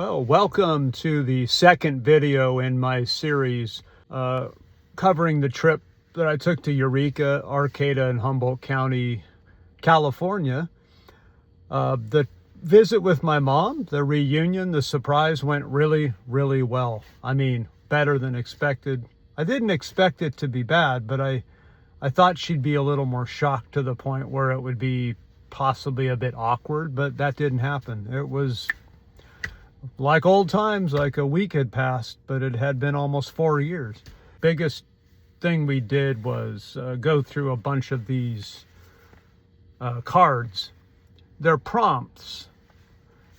Well, welcome to the second video in my series covering the trip that I took to Eureka, Arcata, and Humboldt County, California. The visit with my mom, the reunion, the surprise went really, really well. I mean, better than expected. I didn't expect it to be bad, but I thought she'd be a little more shocked to the point where it would be possibly a bit awkward, but that didn't happen. It was like old times, like a week had passed, but it had been almost 4 years. Biggest thing we did was go through a bunch of these cards. They're prompts.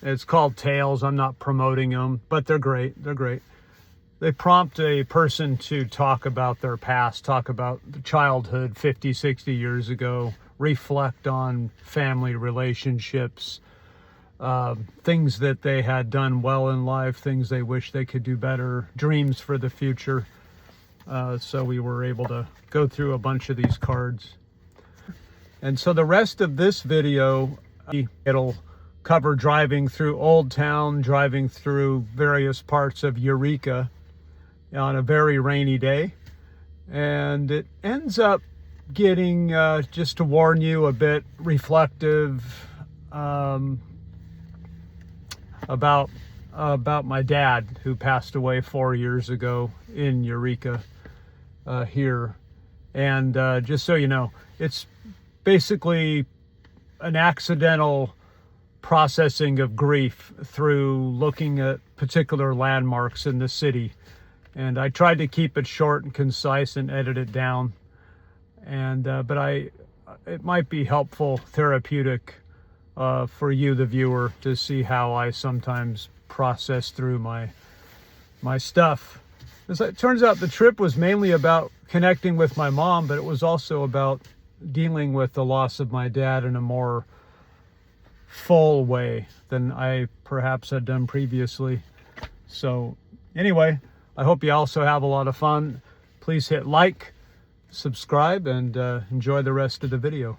It's called Tales. I'm not promoting them, but they're great. They're great. They prompt a person to talk about their past, talk about childhood 50, 60 years ago, reflect on family relationships, things that they had done well in life, things they wish they could do better, dreams for the future. So we were able to go through a bunch of these cards. And so the rest of this video, it'll cover driving through Old Town, driving through various parts of Eureka on a very rainy day. And it ends up getting, just to warn you, a bit reflective, about my dad, who passed away 4 years ago in Eureka here. And just so you know, it's basically an accidental processing of grief through looking at particular landmarks in the city. And I tried to keep it short and concise and edit it down. And but it might be helpful, therapeutic, for you, the viewer, to see how I sometimes process through my stuff. As it turns out, the trip was mainly about connecting with my mom, but it was also about dealing with the loss of my dad in a more full way than I perhaps had done previously. So anyway, I hope you also have a lot of fun. Please hit like, subscribe, and enjoy the rest of the video.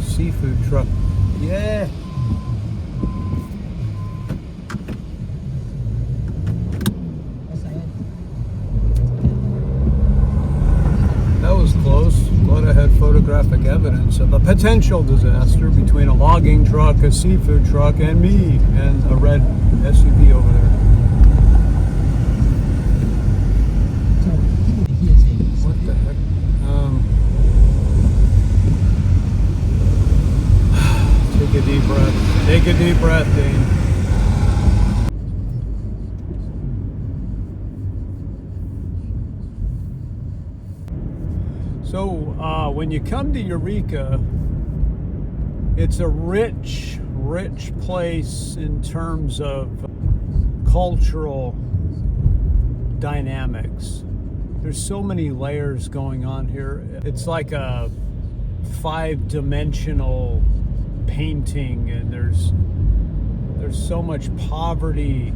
Seafood truck. Yeah. That was close. Glad I had photographic evidence of a potential disaster between a logging truck, a seafood truck, and me, and a red SUV over there. What the heck? Take a deep breath. Take a deep breath, Dane. So when you come to Eureka, it's a rich place in terms of cultural dynamics. There's so many layers going on here. It's like a 5-dimensional painting, and there's so much poverty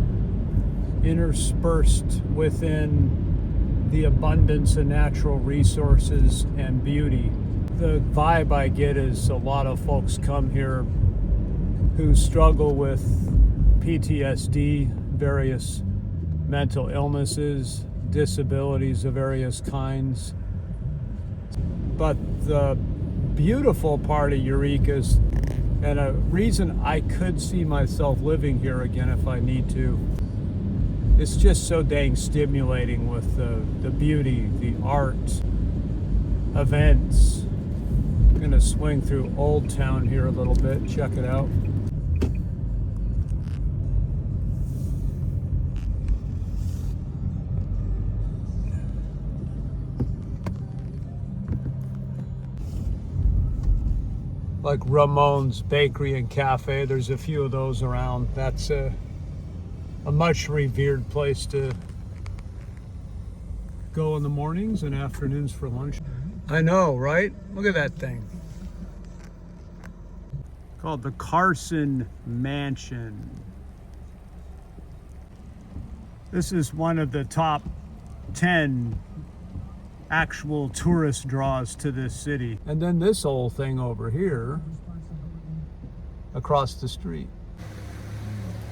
interspersed within the abundance of natural resources and beauty. The vibe I get is a lot of folks come here who struggle with PTSD, various mental illnesses, disabilities of various kinds. But the beautiful part of Eureka is, and a reason I could see myself living here again if I need to, it's just so dang stimulating with the beauty, the art, events. I'm gonna swing through Old Town here a little bit, check it out. Like Ramon's Bakery and Cafe. There's a few of those around. That's a much revered place to go in the mornings and afternoons for lunch. I know, right? Look at that thing. Called the Carson Mansion. This is one of the top 10 actual tourist draws to this city. And then this old thing over here across the street.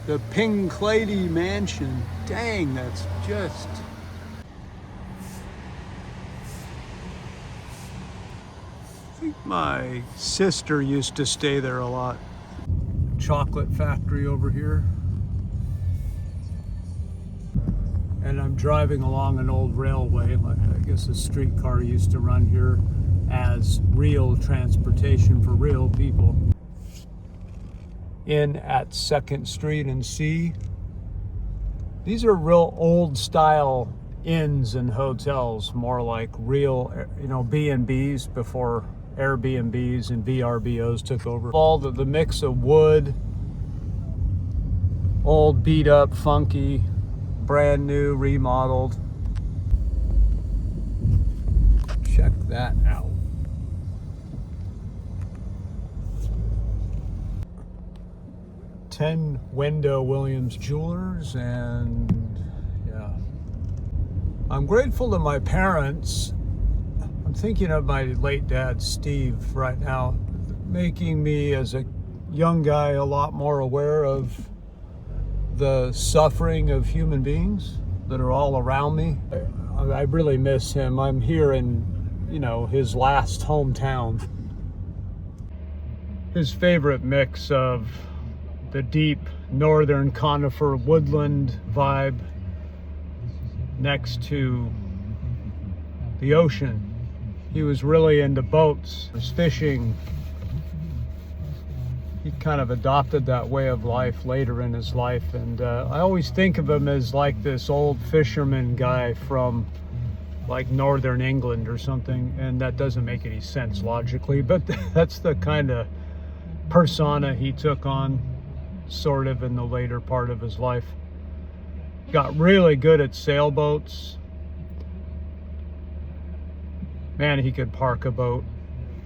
The Pinklady Mansion. Dang, that's just... I think my sister used to stay there a lot. Chocolate factory over here. And I'm driving along an old railway. Like I guess a streetcar used to run here as real transportation for real people. In at 2nd Street and C. These are real old style inns and hotels, more like real, B&Bs before Airbnbs and VRBOs took over. All the mix of wood, old, beat up, funky, brand new, remodeled. Check that out. Wendell Williams Jewelers, and yeah. I'm grateful to my parents. I'm thinking of my late dad, Steve, right now, making me as a young guy a lot more aware of the suffering of human beings that are all around me. I really miss him. I'm here in, his last hometown. His favorite mix of the deep northern conifer woodland vibe next to the ocean. He was really into boats, was fishing. He kind of adopted that way of life later in his life, and I always think of him as like this old fisherman guy from like northern England or something, and that doesn't make any sense logically, but that's the kind of persona he took on sort of in the later part of his life. Got really good at sailboats. Man, he could park a boat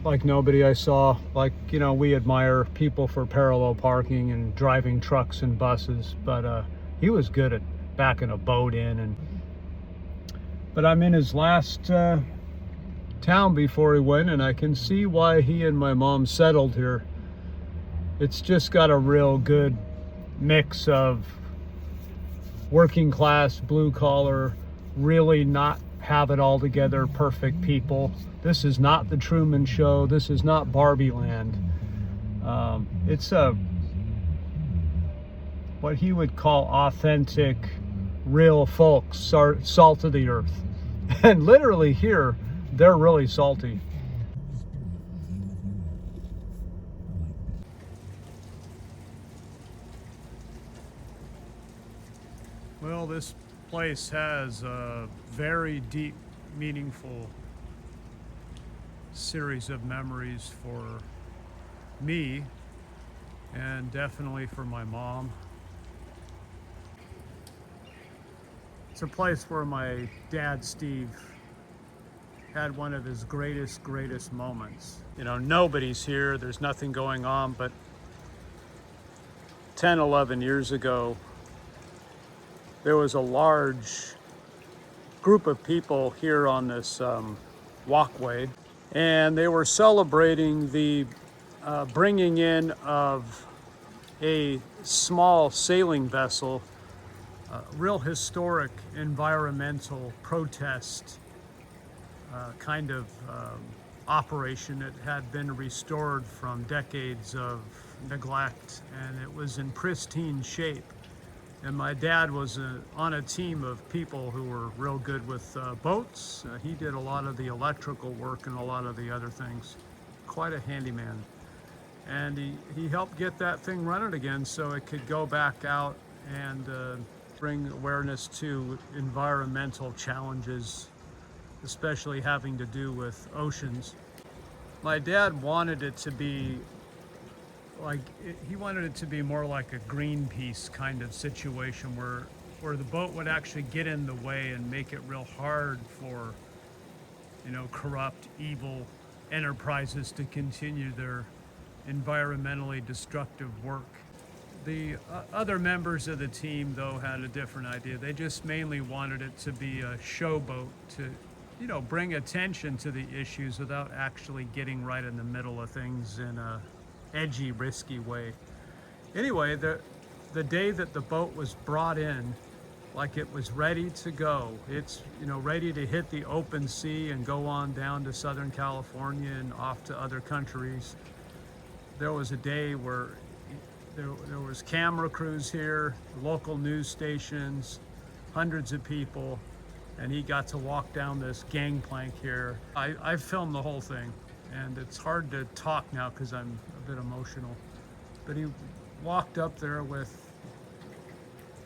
like nobody I saw. Like, we admire people for parallel parking and driving trucks and buses, but he was good at backing a boat in. But I'm in his last town before he went, and I can see why he and my mom settled here. It's just got a real good mix of working class, blue collar, really not have it all together, perfect people. This is not the Truman Show. This is not Barbie Land. It's what he would call authentic, real folks, salt of the earth. And literally here, they're really salty. Well, this place has a very deep, meaningful series of memories for me, and definitely for my mom. It's a place where my dad, Steve, had one of his greatest moments. Nobody's here, there's nothing going on, but 10, 11 years ago, there was a large group of people here on this walkway, and they were celebrating the bringing in of a small sailing vessel, real historic environmental protest kind of operation. It had been restored from decades of neglect, and it was in pristine shape. And my dad was on a team of people who were real good with boats. He did a lot of the electrical work and a lot of the other things. Quite a handyman. And he helped get that thing running again so it could go back out and bring awareness to environmental challenges, especially having to do with oceans. My dad wanted it to be he wanted it to be more like a Greenpeace kind of situation where the boat would actually get in the way and make it real hard for corrupt, evil enterprises to continue their environmentally destructive work. The other members of the team, though, had a different idea. They just mainly wanted it to be a showboat to bring attention to the issues without actually getting right in the middle of things in a edgy, risky way. Anyway, the day that the boat was brought in, like it was ready to go, it's ready to hit the open sea and go on down to Southern California and off to other countries. There was a day where there was camera crews here, local news stations, hundreds of people, and he got to walk down this gangplank here. I filmed the whole thing, and it's hard to talk now because I'm a bit emotional. But he walked up there with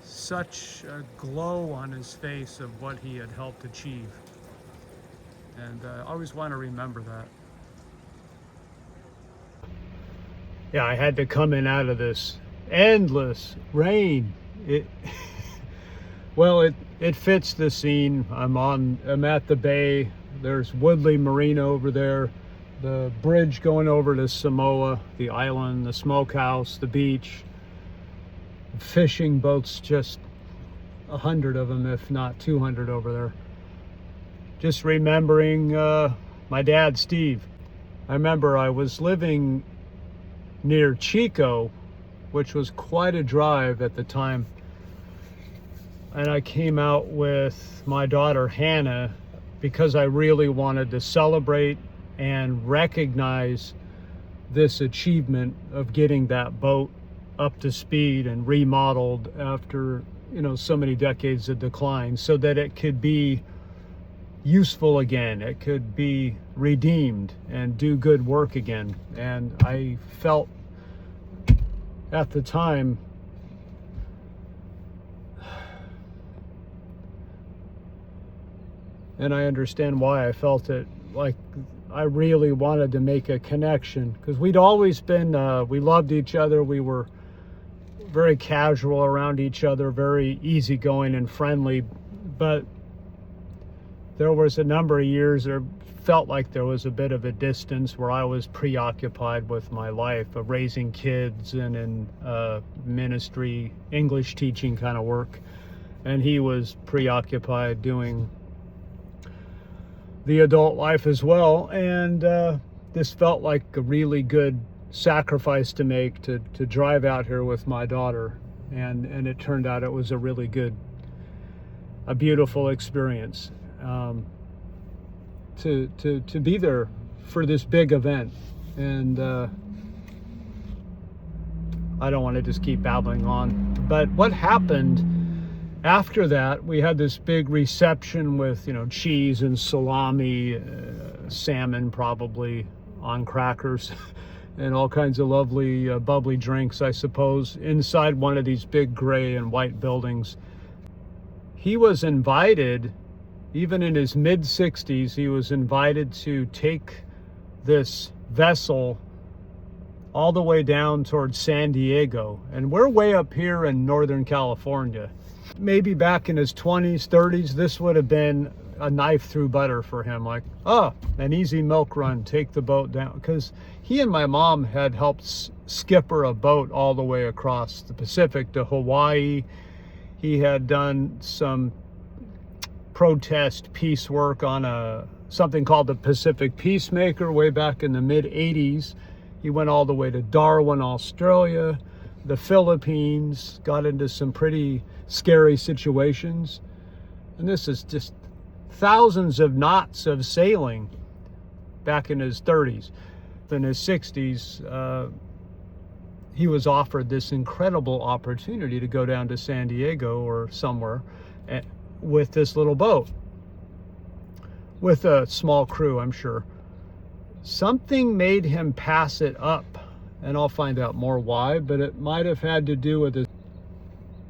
such a glow on his face of what he had helped achieve. And I always want to remember that. Yeah, I had to come in out of this endless rain. Well, it fits the scene. I'm at the bay. There's Woodley Marina over there, the bridge going over to Samoa, the island, the smokehouse, the beach, fishing boats, just 100 of them, if not 200 over there. Just remembering my dad, Steve. I remember I was living near Chico, which was quite a drive at the time. And I came out with my daughter, Hannah, because I really wanted to celebrate and recognize this achievement of getting that boat up to speed and remodeled after, so many decades of decline, so that it could be useful again, it could be redeemed and do good work again. And I felt at the time and I understand why I felt it, like I really wanted to make a connection, because we'd always been we loved each other, we were very casual around each other, very easygoing and friendly, but there was a number of years there felt like there was a bit of a distance where I was preoccupied with my life of raising kids and in ministry, English teaching kind of work, and he was preoccupied doing the adult life as well. And this felt like a really good sacrifice to make, to drive out here with my daughter, and it turned out it was a beautiful experience. To be there for this big event. And I don't want to just keep babbling on, but what happened after that, we had this big reception with cheese and salami, salmon probably on crackers, and all kinds of lovely bubbly drinks, I suppose, inside one of these big gray and white buildings. He was invited, even in his mid-60s, he was invited to take this vessel all the way down towards San Diego. And we're way up here in Northern California. Maybe back in his 20s, 30s, this would have been a knife through butter for him. Like, an easy milk run, take the boat down. Because he and my mom had helped skipper a boat all the way across the Pacific to Hawaii. He had done some protest peace work on something called the Pacific Peacemaker way back in the mid-80s. He went all the way to Darwin, Australia, the Philippines, got into some pretty scary situations. And this is just thousands of knots of sailing back in his 30s. In his 60s, he was offered this incredible opportunity to go down to San Diego or somewhere with this little boat, with a small crew, I'm sure. Something made him pass it up, and I'll find out more why, but it might have had to do with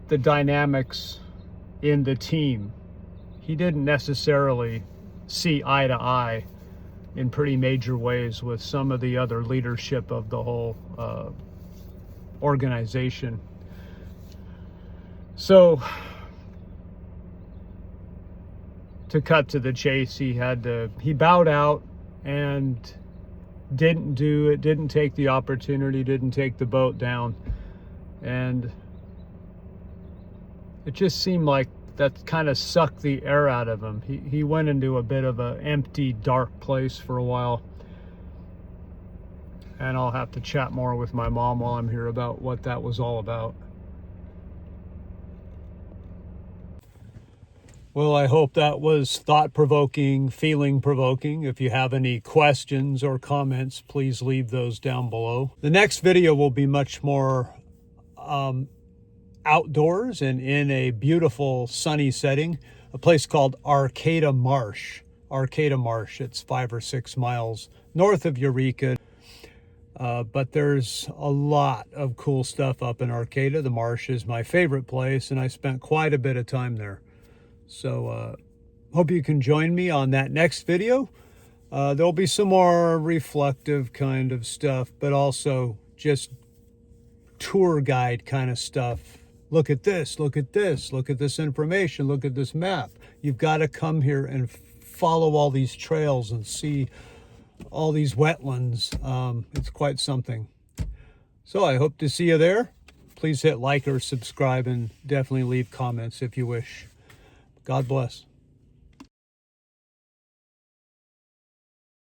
the dynamics in the team. He didn't necessarily see eye to eye in pretty major ways with some of the other leadership of the whole organization. So, to cut to the chase, he bowed out and didn't take the opportunity, didn't take the boat down. And it just seemed like that kind of sucked the air out of him. He went into a bit of an empty, dark place for a while. And I'll have to chat more with my mom while I'm here about what that was all about. Well, I hope that was thought-provoking, feeling-provoking. If you have any questions or comments, please leave those down below. The next video will be much more outdoors and in a beautiful sunny setting, a place called Eureka Marsh. Eureka Marsh, it's 5 or 6 miles north of Eureka. But there's a lot of cool stuff up in Eureka. The marsh is my favorite place, and I spent quite a bit of time there. So hope you can join me on that next video. There'll be some more reflective kind of stuff, but also just tour guide kind of stuff. Look at this, look at this, look at this information, look at this map. You've got to come here and follow all these trails and see all these wetlands. It's quite something. So I hope to see you there. Please hit like or subscribe, and definitely leave comments if you wish. God bless.